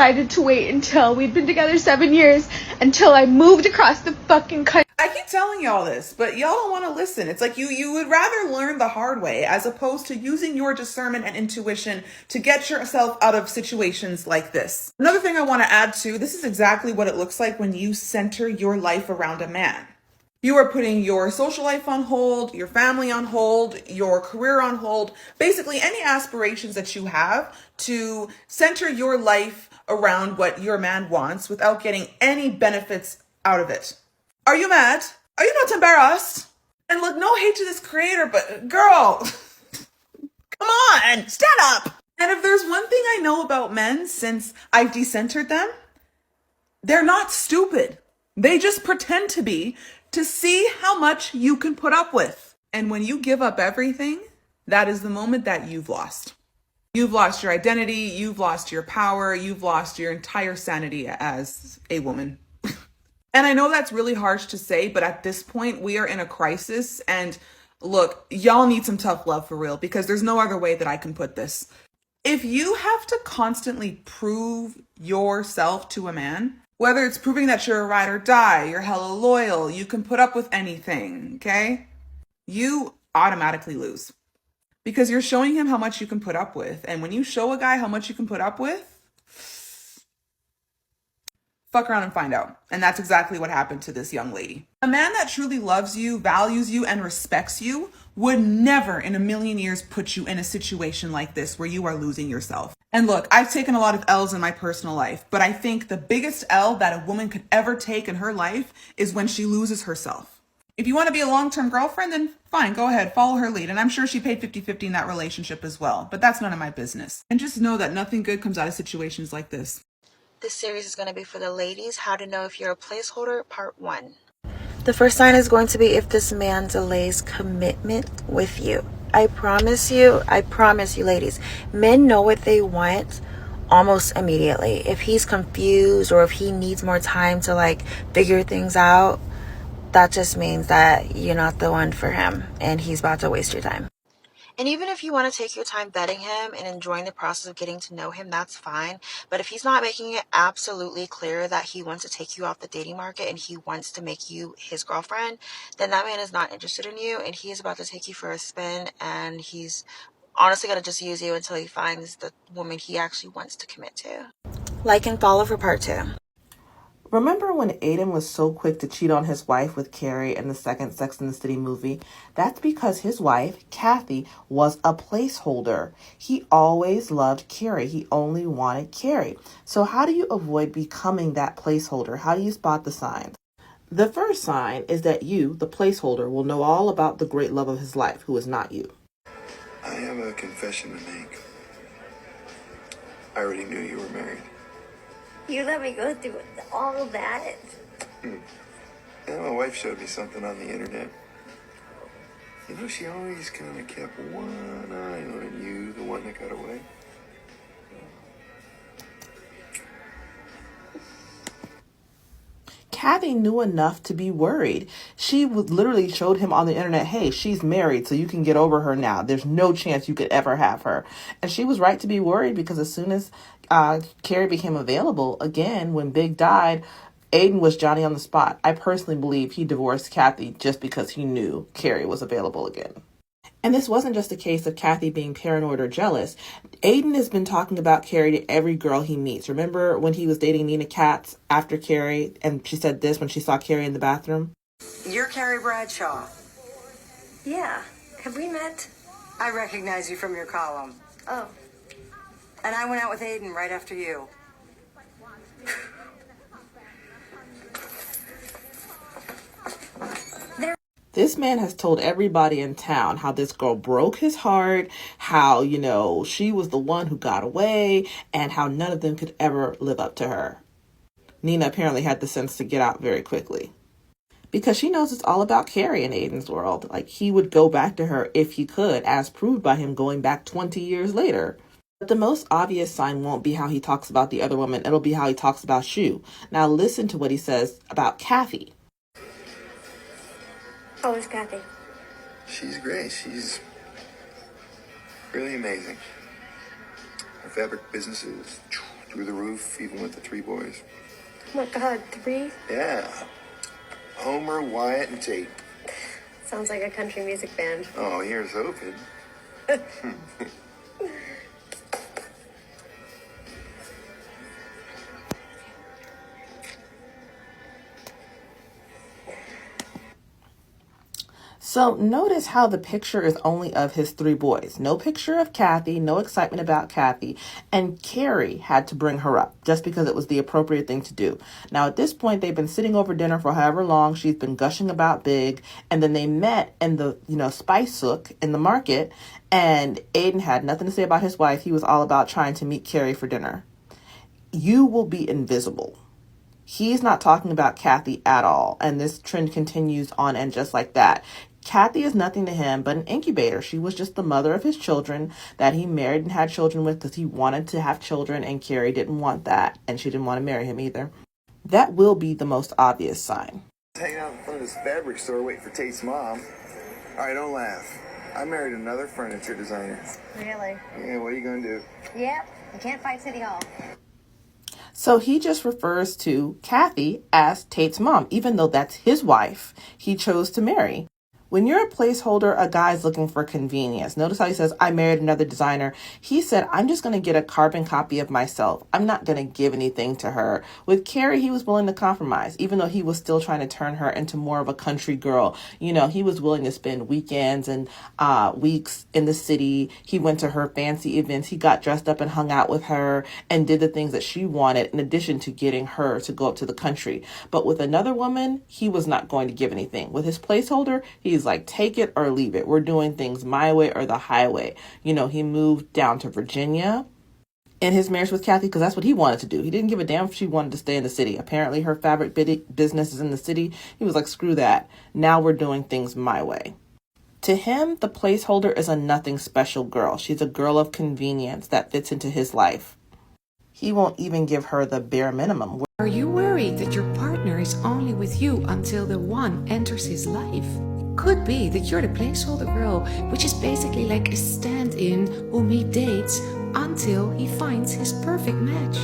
decided to wait until we'd been together 7 years until I moved across the fucking country. I keep telling y'all this, but y'all don't want to listen. It's like you would rather learn the hard way as opposed to using your discernment and intuition to get yourself out of situations like this. Another thing I want to add to, this is exactly what it looks like when you center your life around a man. You are putting your social life on hold, your family on hold, your career on hold, basically any aspirations that you have to center your life around what your man wants without getting any benefits out of it. Are you mad? Are you not embarrassed? And look, no hate to this creator, but girl, come on, stand up. And if there's one thing I know about men since I've decentered them, they're not stupid. They just pretend to be to see how much you can put up with. And when you give up everything, that is the moment that you've lost. You've lost your identity, you've lost your power, you've lost your entire sanity as a woman. And I know that's really harsh to say, but at this point, we are in a crisis. And look, y'all need some tough love for real, because there's no other way that I can put this. If you have to constantly prove yourself to a man, whether it's proving that you're a ride or die, you're hella loyal, you can put up with anything, okay? You automatically lose. Because you're showing him how much you can put up with. And when you show a guy how much you can put up with, fuck around and find out. And that's exactly what happened to this young lady. A man that truly loves you, values you, and respects you would never in a million years put you in a situation like this where you are losing yourself. And look, I've taken a lot of L's in my personal life, but I think the biggest L that a woman could ever take in her life is when she loses herself. If you want to be a long-term girlfriend, then fine, go ahead, follow her lead. And I'm sure she paid 50-50 in that relationship as well, but that's none of my business. And just know that nothing good comes out of situations like this. This series is going to be for the ladies. How to know if you're a placeholder, part 1. The first sign is going to be if this man delays commitment with you. I promise you, ladies, men know what they want almost immediately. If he's confused or if he needs more time to figure things out, that just means that you're not the one for him and he's about to waste your time. And even if you want to take your time vetting him and enjoying the process of getting to know him, that's fine. But if he's not making it absolutely clear that he wants to take you off the dating market and he wants to make you his girlfriend, then that man is not interested in you and he is about to take you for a spin, and he's honestly going to just use you until he finds the woman he actually wants to commit to. Like and follow for part 2. Remember when Aiden was so quick to cheat on his wife with Carrie in the second Sex and the City movie? That's because his wife, Kathy, was a placeholder. He always loved Carrie. He only wanted Carrie. So how do you avoid becoming that placeholder? How do you spot the signs? The first sign is that you, the placeholder, will know all about the great love of his life, who is not you. I have a confession to make. I already knew you were married. You let me go through all of that? Yeah, my wife showed me something on the internet. You know, she always kind of kept one eye on you, the one that got away. Kathy knew enough to be worried. She literally showed him on the internet, hey, she's married, so you can get over her now. There's no chance you could ever have her. And she was right to be worried, because as soon as Carrie became available, again, when Big died, Aiden was Johnny on the spot. I personally believe he divorced Kathy just because he knew Carrie was available again. And this wasn't just a case of Kathy being paranoid or jealous. Aiden has been talking about Carrie to every girl he meets. Remember when he was dating Nina Katz after Carrie, and she said this when she saw Carrie in the bathroom? You're Carrie Bradshaw. Yeah. Have we met? I recognize you from your column. Oh. And I went out with Aiden right after you. This man has told everybody in town how this girl broke his heart, how, she was the one who got away, and how none of them could ever live up to her. Nina apparently had the sense to get out very quickly, because she knows it's all about Carrie in Aiden's world. He would go back to her if he could, as proved by him going back 20 years later. But the most obvious sign won't be how he talks about the other woman. It'll be how he talks about Shu. Now listen to what he says about Kathy. How is Kathy? She's great. She's really amazing. Her fabric business is Through the roof, even with the 3 boys. Oh my God, 3? Yeah. Homer, Wyatt, and Tate. Sounds like a country music band. Oh, here's hoping. So notice how the picture is only of his 3 boys. No picture of Kathy, no excitement about Kathy. And Carrie had to bring her up just because it was the appropriate thing to do. Now at this point, they've been sitting over dinner for however long. She's been gushing about Big. And then they met in the, spice souk in the market. And Aiden had nothing to say about his wife. He was all about trying to meet Carrie for dinner. You will be invisible. He's not talking about Kathy at all. And this trend continues on and just like that. Kathy is nothing to him but an incubator. She was just the mother of his children that he married and had children with because he wanted to have children, and Carrie didn't want that, and she didn't want to marry him either. That will be the most obvious sign. Hanging out in front of this fabric store waiting for Tate's mom. All right, don't laugh. I married another furniture designer. Really? Yeah, what are you going to do? Yep. You can't fight City Hall. So he just refers to Kathy as Tate's mom, even though that's his wife he chose to marry. When you're a placeholder, a guy's looking for convenience. Notice how he says, I married another designer. He said, I'm just going to get a carbon copy of myself. I'm not going to give anything to her. With Carrie, he was willing to compromise, even though he was still trying to turn her into more of a country girl. He was willing to spend weekends and weeks in the city. He went to her fancy events. He got dressed up and hung out with her and did the things that she wanted, in addition to getting her to go up to the country. But with another woman, he was not going to give anything. With his placeholder, he's like, take it or leave it. We're doing things my way or the highway. He moved down to Virginia in his marriage with Kathy because that's what he wanted to do. He didn't give a damn if she wanted to stay in the city. Apparently her fabric business is in the city. He was like, screw that. Now we're doing things my way. To him, the placeholder is a nothing special girl. She's a girl of convenience that fits into his life. He won't even give her the bare minimum. Are you worried that your partner is only with you until the one enters his life? Could be that you're the placeholder girl, which is basically like a stand-in whom he dates until he finds his perfect match.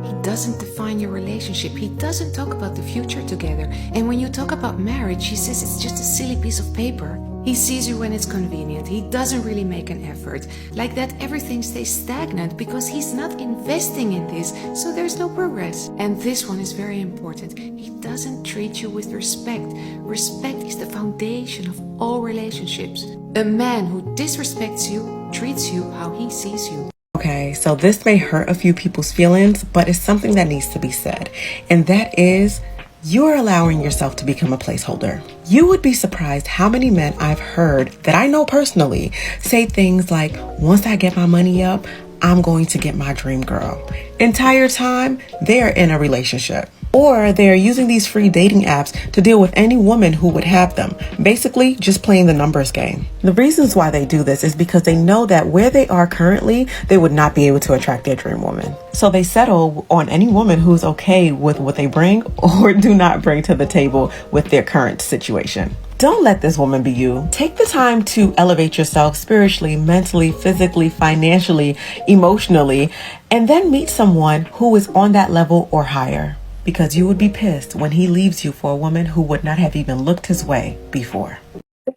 He doesn't define your relationship. He doesn't talk about the future together. And when you talk about marriage, he says it's just a silly piece of paper. He sees you when it's convenient. He doesn't really make an effort. Like that, everything stays stagnant because he's not investing in this, so there's no progress. And this one is very important. He doesn't treat you with respect. Respect is the foundation of all relationships. A man who disrespects you treats you how he sees you. Okay, so this may hurt a few people's feelings, but it's something that needs to be said. And that is, you're allowing yourself to become a placeholder. You would be surprised how many men I've heard that I know personally say things like, once I get my money up, I'm going to get my dream girl. Entire time, they're in a relationship. Or they're using these free dating apps to deal with any woman who would have them. Basically, just playing the numbers game. The reasons why they do this is because they know that where they are currently, they would not be able to attract their dream woman. So they settle on any woman who's okay with what they bring or do not bring to the table with their current situation. Don't let this woman be you. Take the time to elevate yourself spiritually, mentally, physically, financially, emotionally, and then meet someone who is on that level or higher. Because you would be pissed when he leaves you for a woman who would not have even looked his way before.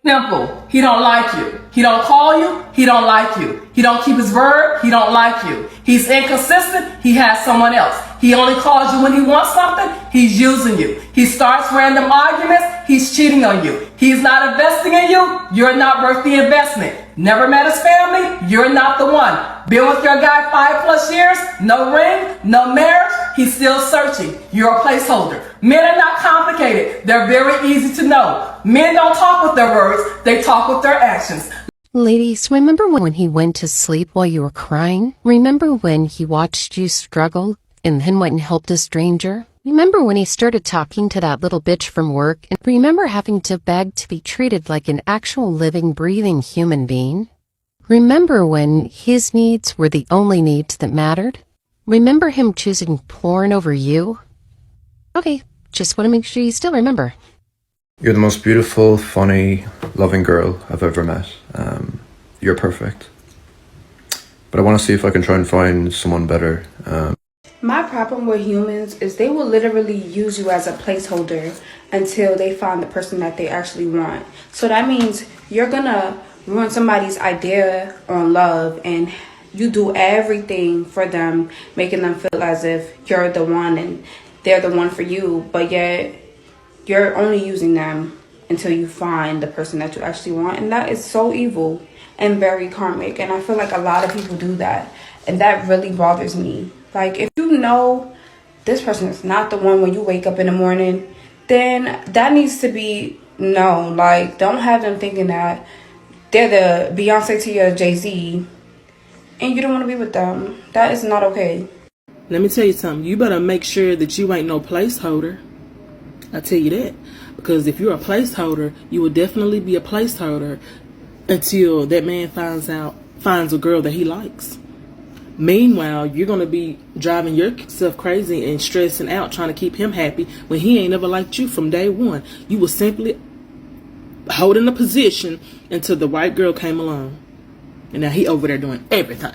Simple. He don't like you. He don't call you. He don't like you. He don't keep his verb. He don't like you. He's inconsistent. He has someone else. He only calls you when he wants something. He's using you. He starts random arguments. He's cheating on you. He's not investing in you. You're not worth the investment. Never met his family. You're not the one. Been with your guy 5+ years. No ring. No marriage. He's still searching. You're a placeholder. Men are not complicated. They're very easy to know. Men don't talk with their words. They talk with their actions. Ladies, remember when he went to sleep while you were crying? Remember when he watched you struggle and then went and helped a stranger? Remember when he started talking to that little bitch from work? And remember having to beg to be treated like an actual living, breathing human being? Remember when his needs were the only needs that mattered? Remember him choosing porn over you? Okay, just want to make sure you still remember. You're the most beautiful, funny, loving girl I've ever met. You're perfect. But I want to see if I can try and find someone better. My problem with humans is they will literally use you as a placeholder until they find the person that they actually want. So that means you're gonna ruin somebody's idea on love, and you do everything for them, making them feel as if you're the one and they're the one for you, but yet you're only using them until you find the person that you actually want. And that is so evil and very karmic. And I feel like a lot of people do that. And that really bothers me. Like, if you know this person is not the one when you wake up in the morning, then that needs to be known. Like, don't have them thinking that they're the Beyonce to your Jay-Z and you don't want to be with them. That is not okay. Let me tell you something. You better make sure that you ain't no placeholder. I tell you that. Because if you're a placeholder, you will definitely be a placeholder until that man finds a girl that he likes. Meanwhile, you're going to be driving yourself crazy and stressing out trying to keep him happy when he ain't ever liked you from day one. You were simply holding a position until the right girl came along. And now he over there doing everything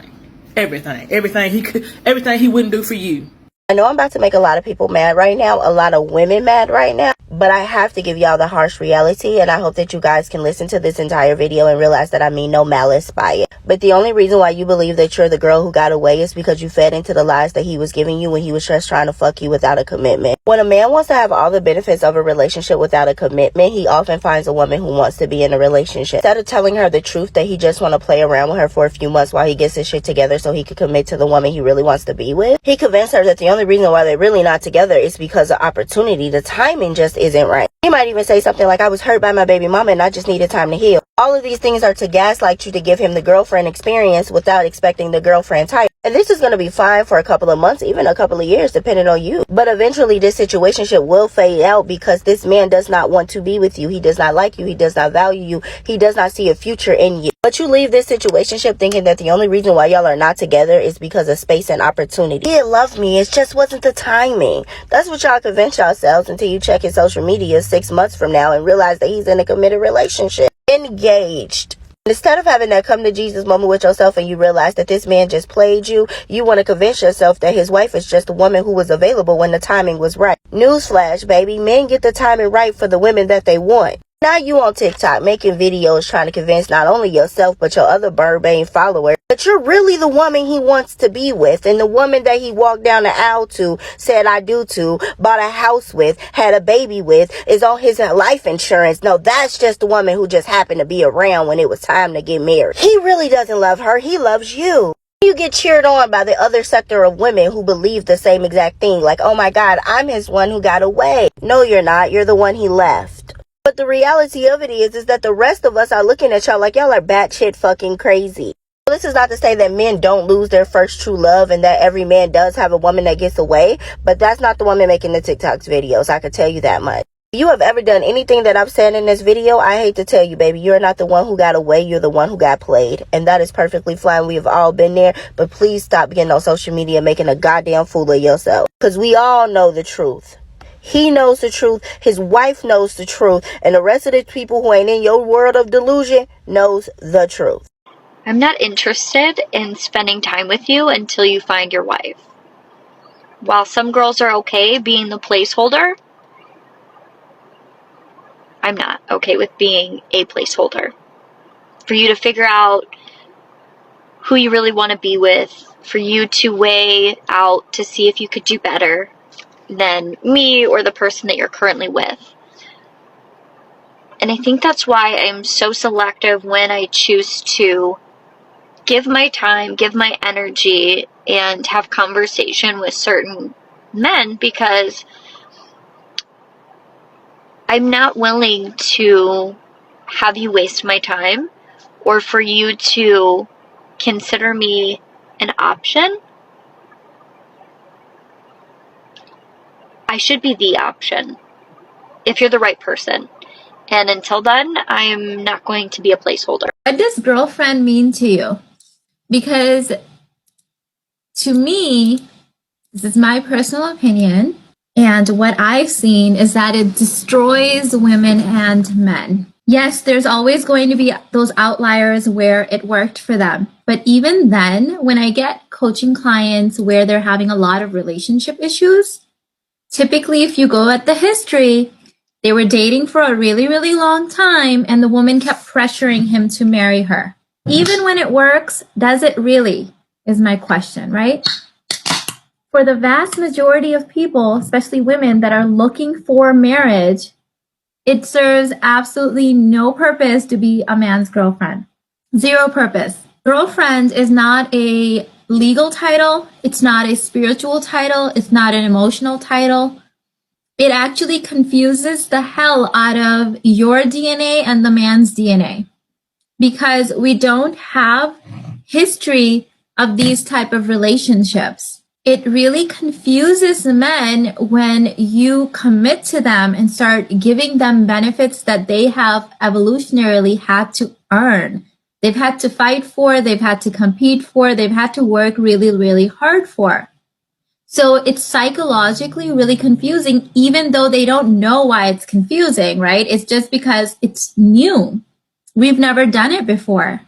he wouldn't do for you. I know I'm about to make a lot of people mad right now, a lot of women mad right now, but I have to give y'all the harsh reality, and I hope that you guys can listen to this entire video and realize that I mean no malice by it. But the only reason why you believe that you're the girl who got away is because you fed into the lies that he was giving you when he was just trying to fuck you without a commitment. When a man wants to have all the benefits of a relationship without a commitment, he often finds a woman who wants to be in a relationship. Instead of telling her the truth that he just want to play around with her for a few months while he gets his shit together so he could commit to the woman he really wants to be with, he convinced her that the only reason why they're really not together is because of opportunity. The timing just isn't right. He might even say something like, I was hurt by my baby mama and I just needed time to heal. All of these things are to gaslight you to give him the girlfriend experience without expecting the girlfriend type. And this is going to be fine for a couple of months, even a couple of years, depending on you. But eventually this situationship will fade out because this man does not want to be with you. He does not like you. He does not value you. He does not see a future in you. But you leave this situationship thinking that the only reason why y'all are not together is because of space and opportunity. He loved me. It just wasn't the timing. That's what y'all convince yourselves until you check his social media 6 months from now and realize that he's in a committed relationship. Engaged. Instead of having that come to Jesus moment with yourself and you realize that this man just played you, you want to convince yourself that his wife is just a woman who was available when the timing was right. Newsflash, baby. Men get the timing right for the women that they want. Now you on TikTok making videos trying to convince not only yourself but your other Birdbane followers that you're really the woman he wants to be with, and the woman that he walked down the aisle to, said I do to, bought a house with, had a baby with, is on his life insurance. No, that's just the woman who just happened to be around when it was time to get married. He really doesn't love her. He loves you. You get cheered on by the other sector of women who believe the same exact thing. Like, oh my God, I'm his one who got away. No, you're not. You're the one he left. But the reality of it is that the rest of us are looking at y'all like y'all are batshit fucking crazy. This is not to say that men don't lose their first true love and that every man does have a woman that gets away, but that's not the woman making the TikToks videos. I can tell you that much. If you have ever done anything that I've said in this video, I hate to tell you, baby, you're not the one who got away. You're the one who got played. And that is perfectly fine. We have all been there. But please stop getting on social media making a goddamn fool of yourself. Because we all know the truth. He knows the truth. His wife knows the truth. And the rest of the people who ain't in your world of delusion knows the truth. I'm not interested in spending time with you until you find your wife. While some girls are okay being the placeholder, I'm not okay with being a placeholder. For you to figure out who you really want to be with, for you to weigh out to see if you could do better than me or the person that you're currently with. And I think that's why I'm so selective when I choose to give my time, give my energy, and have conversation with certain men, because I'm not willing to have you waste my time or for you to consider me an option. I should be the option if you're the right person. And until then, I'm not going to be a placeholder. What does girlfriend mean to you? Because to me, this is my personal opinion, and what I've seen is that it destroys women and men. Yes, there's always going to be those outliers where it worked for them. But even then, when I get coaching clients where they're having a lot of relationship issues, typically if you go at the history, they were dating for a really, really long time and the woman kept pressuring him to marry her. Even when it works, does it really? Is my question, right? For the vast majority of people, especially women that are looking for marriage, it serves absolutely no purpose to be a man's girlfriend. Zero purpose. Girlfriend is not a legal title. It's not a spiritual title. It's not an emotional title. It actually confuses the hell out of your DNA and the man's DNA because we don't have history of these type of relationships. It really confuses men when you commit to them and start giving them benefits that they have evolutionarily had to earn. They've had to fight for, they've had to compete for, they've had to work really, really hard for. So it's psychologically really confusing, even though they don't know why it's confusing, right? It's just because it's new. We've never done it before.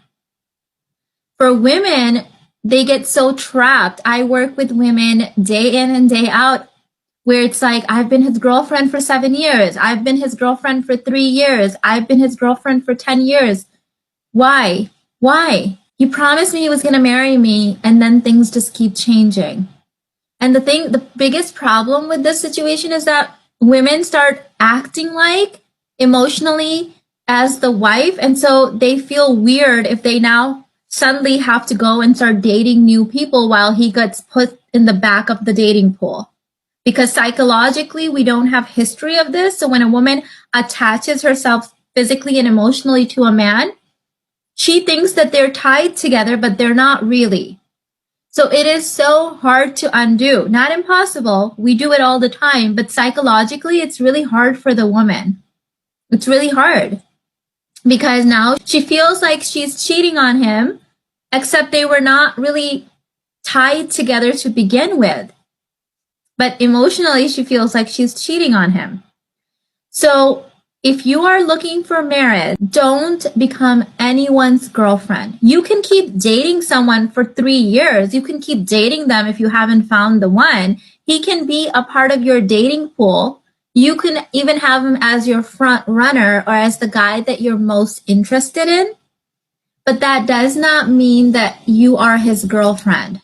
For women, they get so trapped. I work with women day in and day out where it's like, I've been his girlfriend for 7 years. I've been his girlfriend for 3 years. I've been his girlfriend for 10 years. Why? Why? He promised me he was going to marry me, and then things just keep changing. And the biggest problem with this situation is that women start acting like emotionally as the wife. And so they feel weird if they now suddenly have to go and start dating new people while he gets put in the back of the dating pool. Because psychologically, we don't have history of this. So when a woman attaches herself physically and emotionally to a man, she thinks that they're tied together, but they're not really. So it is so hard to undo. Not impossible. We do it all the time, but psychologically, it's really hard for the woman. It's really hard because now she feels like she's cheating on him, except they were not really tied together to begin with. But emotionally, she feels like she's cheating on him. So if you are looking for marriage, don't become anyone's girlfriend. You can keep dating someone for 3 years. You can keep dating them if you haven't found the one. He can be a part of your dating pool. You can even have him as your front runner or as the guy that you're most interested in. But that does not mean that you are his girlfriend.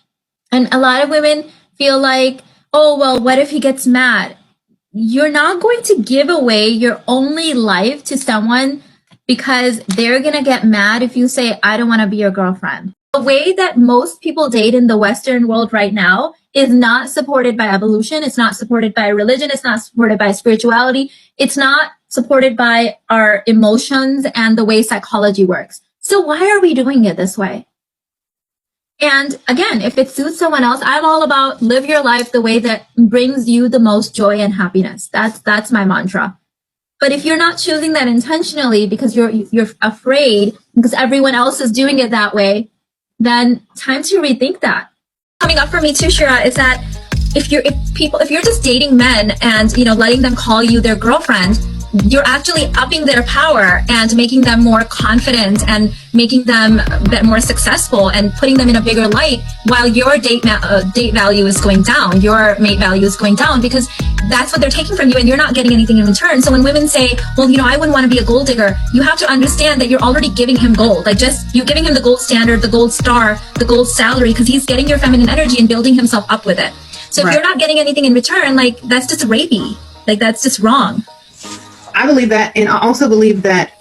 And a lot of women feel like, oh, well, what if he gets mad? You're not going to give away your only life to someone because they're going to get mad if you say, I don't want to be your girlfriend. The way that most people date in the Western world right now is not supported by evolution. It's not supported by religion. It's not supported by spirituality. It's not supported by our emotions and the way psychology works. So why are we doing it this way? And again, if it suits someone else, I'm all about live your life the way that brings you the most joy and happiness. That's my mantra. But if you're not choosing that intentionally because you're afraid because everyone else is doing it that way, then time to rethink that. Coming up for me too, Shira, is that if you're just dating men and letting them call you their girlfriend, you're actually upping their power and making them more confident and making them a bit more successful and putting them in a bigger light while your date value is going down, your mate value is going down because that's what they're taking from you and you're not getting anything in return. So when women say, well, I wouldn't want to be a gold digger, you have to understand that you're already giving him gold. Like you're giving him the gold standard, the gold star, the gold salary because he's getting your feminine energy and building himself up with it. So if you're not getting anything in return, like that's just rapey. Like that's just wrong. I believe that, and I also believe that,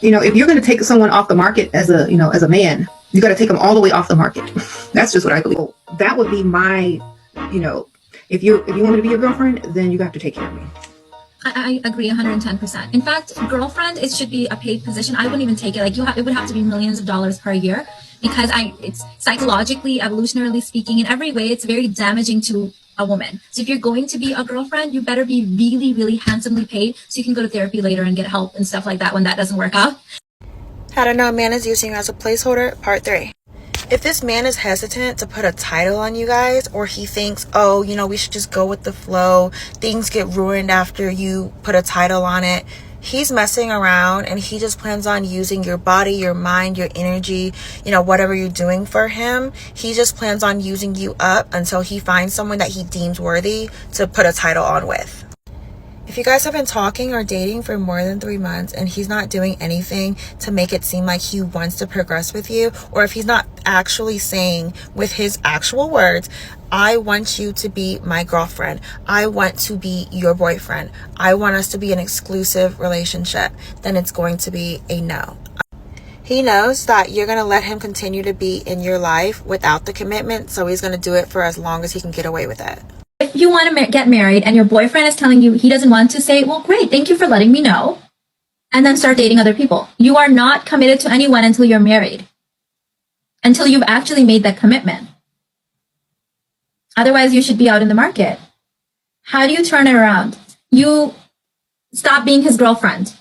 if you're going to take someone off the market as a man, you got to take them all the way off the market. That's just what I believe. That would be my, if you want me to be your girlfriend, then you have to take care of me. I agree 110%. In fact, girlfriend, it should be a paid position. I wouldn't even take it. It would have to be millions of dollars per year because it's psychologically, evolutionarily speaking, in every way, it's very damaging to a woman. So if you're going to be a girlfriend, you better be really, really handsomely paid so you can go to therapy later and get help and stuff like that when that doesn't work out. How to know a man is using you as a placeholder, part 3. If this man is hesitant to put a title on you guys, or he thinks, oh, we should just go with the flow, things get ruined after you put a title on it, He's messing around and he just plans on using your body, your mind, your energy, you know, whatever you're doing for him. He just plans on using you up until he finds someone that he deems worthy to put a title on with. If you guys have been talking or dating for more than 3 months and he's not doing anything to make it seem like he wants to progress with you, or if he's not actually saying with his actual words, I want you to be my girlfriend, I want to be your boyfriend, I want us to be an exclusive relationship, then it's going to be a no. He knows that you're going to let him continue to be in your life without the commitment, so he's going to do it for as long as he can get away with it. If you want to get married and your boyfriend is telling you he doesn't want to, say, well, great, thank you for letting me know, and then start dating other people. You are not committed to anyone until you're married, until you've actually made that commitment. Otherwise, you should be out in the market. How do you turn it around? You stop being his girlfriend.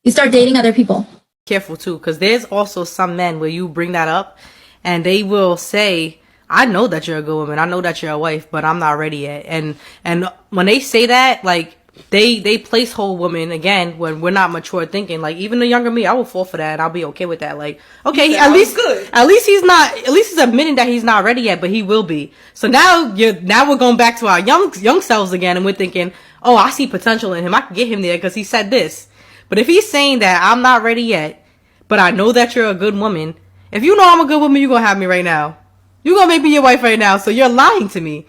You start dating other people. Careful too, because there's also some men where you bring that up and they will say, I know that you're a good woman, I know that you're a wife, but I'm not ready yet. And when they say that, like, they placehold women again when we're not mature thinking. Like, even the younger me, I will fall for that and I'll be okay with that. Like, okay, at least he's admitting that he's not ready yet, but he will be. So now we're going back to our young selves again, and we're thinking, oh, I see potential in him, I can get him there because he said this. But if he's saying that I'm not ready yet, but I know that you're a good woman, if you know I'm a good woman, you're gonna have me right now. You're gonna make me your wife right now, so you're lying to me.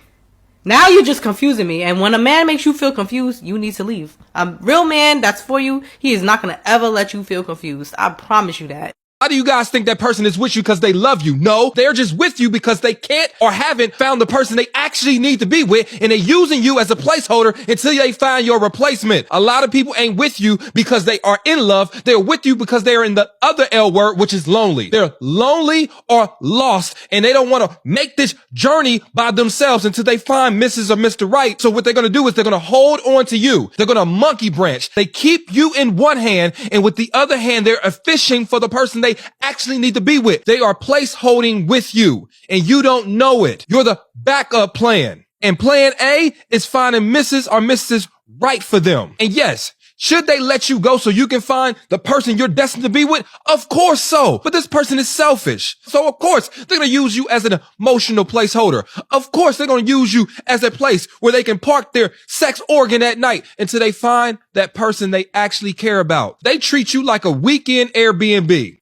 Now you're just confusing me. And when a man makes you feel confused, you need to leave. A real man that's for you, he is not gonna ever let you feel confused. I promise you that. Why do you guys think that person is with you because they love you? No, they're just with you because they can't or haven't found the person they actually need to be with, and they're using you as a placeholder until they find your replacement. A lot of people ain't with you because they are in love. They're with you because they are in the other L word, which is lonely. They're lonely or lost, and they don't want to make this journey by themselves until they find Mrs. or Mr. Right. So what they're going to do is they're going to hold on to you. They're going to monkey branch. They keep you in one hand, and with the other hand, they're fishing for the person they actually need to be with. They are placeholding with you, and you don't know it. You're the backup plan. And plan A is finding Mrs. or Mrs. Right for them. And yes, should they let you go so you can find the person you're destined to be with? Of course so. But this person is selfish. So of course, they're going to use you as an emotional placeholder. Of course, they're going to use you as a place where they can park their sex organ at night until they find that person they actually care about. They treat you like a weekend Airbnb.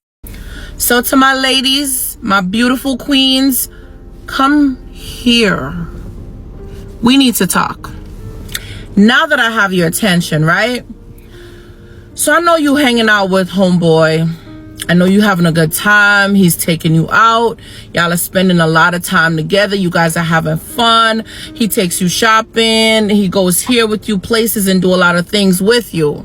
So to my ladies, my beautiful queens, come here. We need to talk. Now that I have your attention, right? So I know you hanging out with homeboy. I know you having a good time. He's taking you out. Y'all are spending a lot of time together. You guys are having fun. He takes you shopping. He goes here with you places and do a lot of things with you.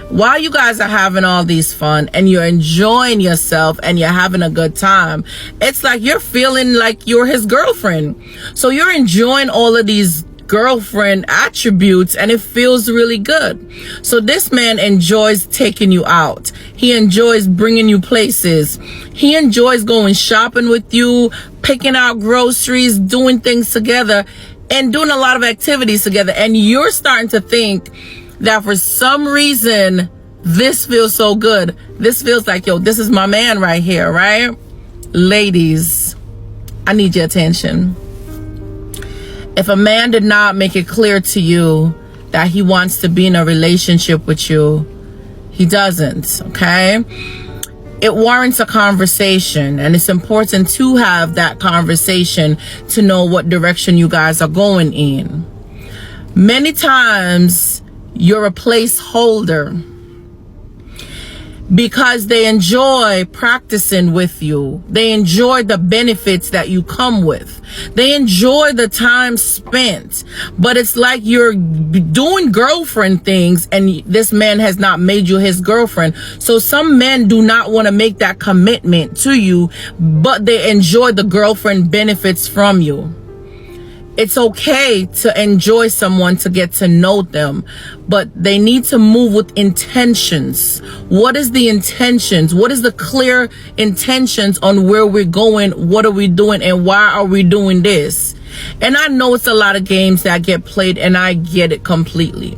While you guys are having all these fun and you're enjoying yourself and you're having a good time, it's like you're feeling like you're his girlfriend. So you're enjoying all of these girlfriend attributes and it feels really good. So this man enjoys taking you out. He enjoys bringing you places. He enjoys going shopping with you, picking out groceries, doing things together, and doing a lot of activities together. And you're starting to think that for some reason, this feels so good. This feels like, yo, this is my man right here, right? Ladies, I need your attention. If a man did not make it clear to you that he wants to be in a relationship with you, he doesn't, okay? It warrants a conversation, and it's important to have that conversation to know what direction you guys are going in. Many times, you're a placeholder because they enjoy practicing with you. They enjoy the benefits that you come with. They enjoy the time spent. But it's like you're doing girlfriend things and this man has not made you his girlfriend. So some men do not want to make that commitment to you, but they enjoy the girlfriend benefits from you. It's okay to enjoy someone, to get to know them, but they need to move with intentions. What is the intentions? What is the clear intentions on where we're going? What are we doing? And why are we doing this? And I know it's a lot of games that get played, and I get it completely.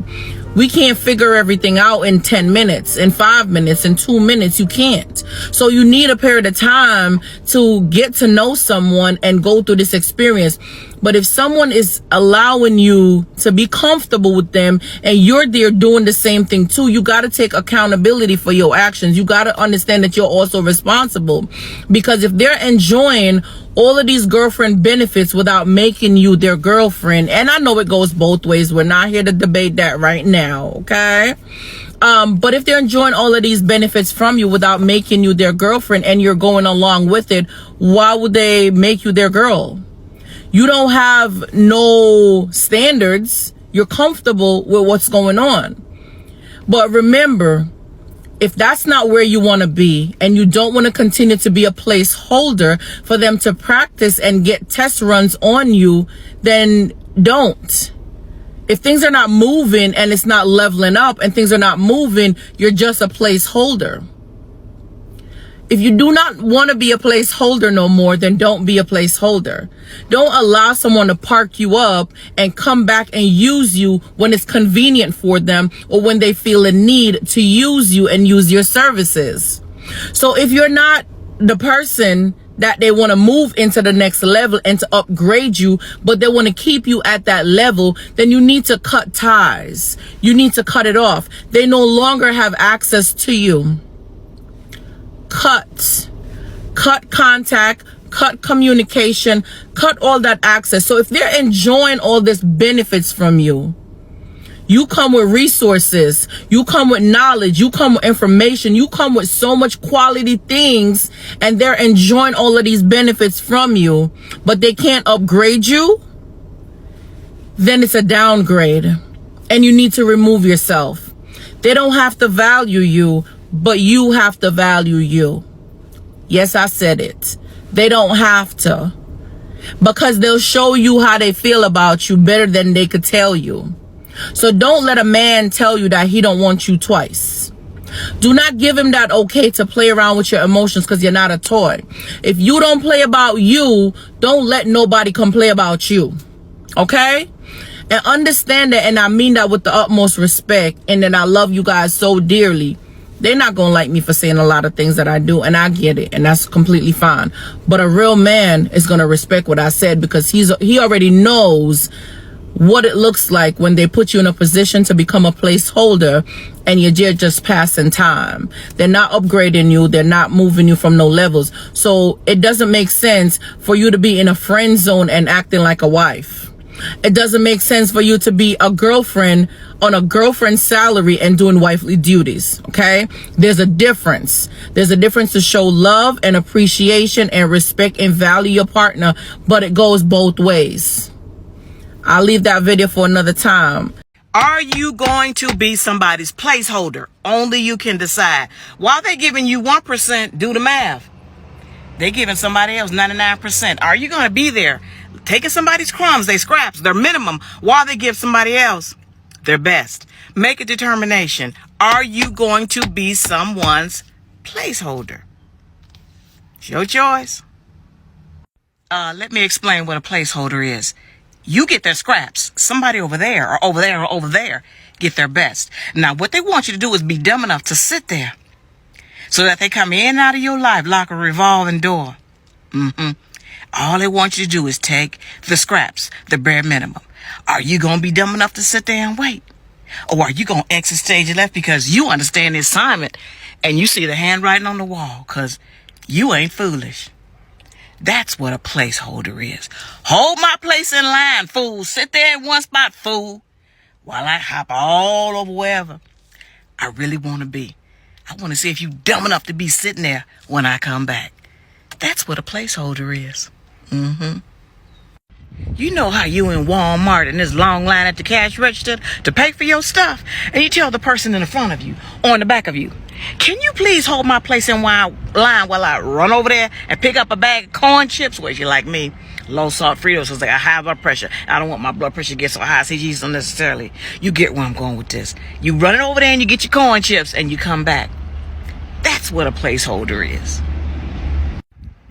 We can't figure everything out in 10 minutes, in 5 minutes, in 2 minutes. You can't. So you need a period of time to get to know someone and go through this experience. But if someone is allowing you to be comfortable with them and you're there doing the same thing too, you got to take accountability for your actions. You got to understand that you're also responsible. Because if they're enjoying all of these girlfriend benefits without making you their girlfriend, and I know it goes both ways, we're not here to debate that right now, okay? But if they're enjoying all of these benefits from you without making you their girlfriend and you're going along with it, why would they make you their girl? You don't have no standards. You're comfortable with what's going on. But remember, if that's not where you want to be and you don't want to continue to be a placeholder for them to practice and get test runs on you, then don't. If things are not moving and it's not leveling up and things are not moving, you're just a placeholder. If you do not want to be a placeholder no more, then don't be a placeholder. Don't allow someone to park you up and come back and use you when it's convenient for them or when they feel a need to use you and use your services. So if you're not the person that they want to move into the next level and to upgrade you, but they want to keep you at that level, then you need to cut ties. You need to cut it off. They no longer have access to you. Cut contact, cut communication, cut all that access. So if they're enjoying all this benefits from you, you come with resources, you come with knowledge, you come with information, you come with so much quality things, and they're enjoying all of these benefits from you, but they can't upgrade you, then it's a downgrade and you need to remove yourself. They don't have to value you, but you have to value you. Yes, I said it. They don't have to, because they'll show you how they feel about you better than they could tell you. So don't let a man tell you that he don't want you twice. Do not give him that okay to play around with your emotions, because you're not a toy. If you don't play about you, don't let nobody come play about you. Okay? And understand that, and I mean that with the utmost respect, and that I love you guys so dearly. They're not gonna like me for saying a lot of things that I do, and I get it, and that's completely fine. But a real man is gonna respect what I said, because he already knows what it looks like when they put you in a position to become a placeholder and you're just passing time. They're not upgrading you. They're not moving you from no levels. So it doesn't make sense for you to be in a friend zone and acting like a wife. It doesn't make sense for you to be a girlfriend on a girlfriend salary and doing wifely duties. Okay? There's a difference. There's a difference to show love and appreciation and respect and value your partner, but it goes both ways. I'll leave that video for another time. Are you going to be somebody's placeholder? Only you can decide. While they're giving you 1%, do the math. They're giving somebody else 99%. Are you going to be there taking somebody's crumbs, their scraps, their minimum, while they give somebody else their best? Make a determination. Are you going to be someone's placeholder? It's your choice. Let me explain what a placeholder is. You get their scraps. Somebody over there or over there or over there get their best. Now, what they want you to do is be dumb enough to sit there so that they come in and out of your life like a revolving door. All they want you to do is take the scraps, the bare minimum. Are you going to be dumb enough to sit there and wait? Or are you going to exit stage left because you understand the assignment and you see the handwriting on the wall because you ain't foolish? That's what a placeholder is. Hold my place in line, fool. Sit there in one spot, fool, while I hop all over wherever I really want to be. I want to see if you dumb enough to be sitting there when I come back. That's what a placeholder is. You know how you in Walmart in this long line at the cash register to pay for your stuff, and you tell the person in the front of you or in the back of you, can you please hold my place in line while I run over there and pick up a bag of corn chips? Well, if you're like me, low salt Fritos, so it's like I have blood pressure. I don't want my blood pressure to get so high, CGs unnecessarily. You get where I'm going with this. You run it over there and you get your corn chips and you come back. That's what a placeholder is.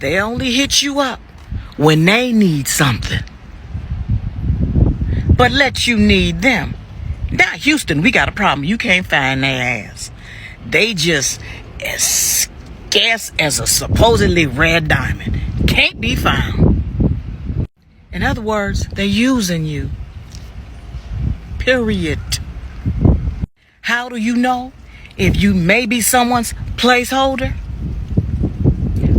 They only hit you up when they need something, but let you need them. Now, Houston, we got a problem. You can't find their ass. They just as scarce as a supposedly red diamond. Can't be found. In other words, they're using you. Period. How do you know if you may be someone's placeholder?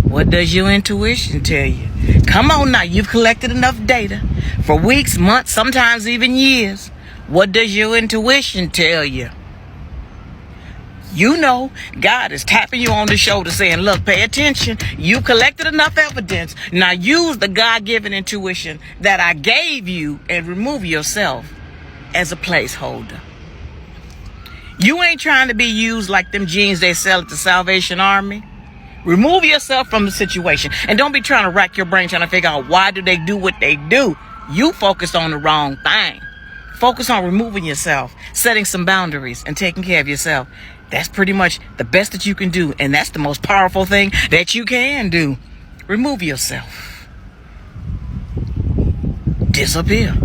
What does your intuition tell you? Come on now, you've collected enough data for weeks, months, sometimes even years. What does your intuition tell you? You know God is tapping you on the shoulder saying, look, pay attention. You collected enough evidence. Now use the God-given intuition that I gave you and remove yourself as a placeholder. You ain't trying to be used like them jeans they sell at the Salvation Army. Remove yourself from the situation. And don't be trying to rack your brain trying to figure out why do they do what they do. You focus on the wrong thing. Focus on removing yourself, setting some boundaries, and taking care of yourself. That's pretty much the best that you can do. And that's the most powerful thing that you can do. Remove yourself. Disappear.